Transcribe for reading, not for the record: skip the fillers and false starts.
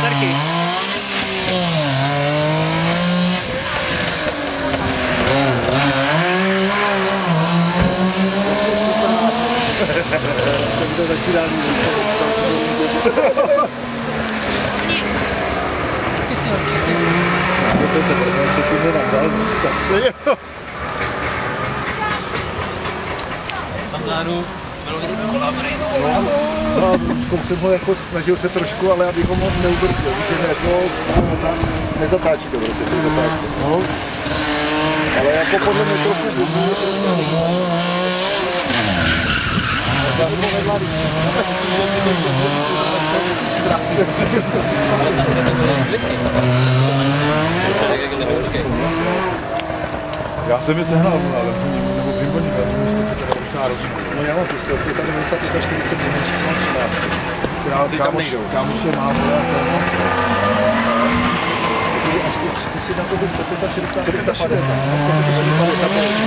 baterky. To začíná Vždycky si ho čistý. Tam vzadu jsem ho jako snažil se trošku, ale abychom ho neubrzdil, že jako nezatáčí to, prostě nezatáčí. No. Ale jako podle mě trochu důvod, já jsem je sehnal, nebo Zimboník, ale to je docela rozdíl. No já mám tu stovku, tam 95 a 40 nejmenší, co mám 13. Já kámoš je mám, až si na to 165 a 60, 50.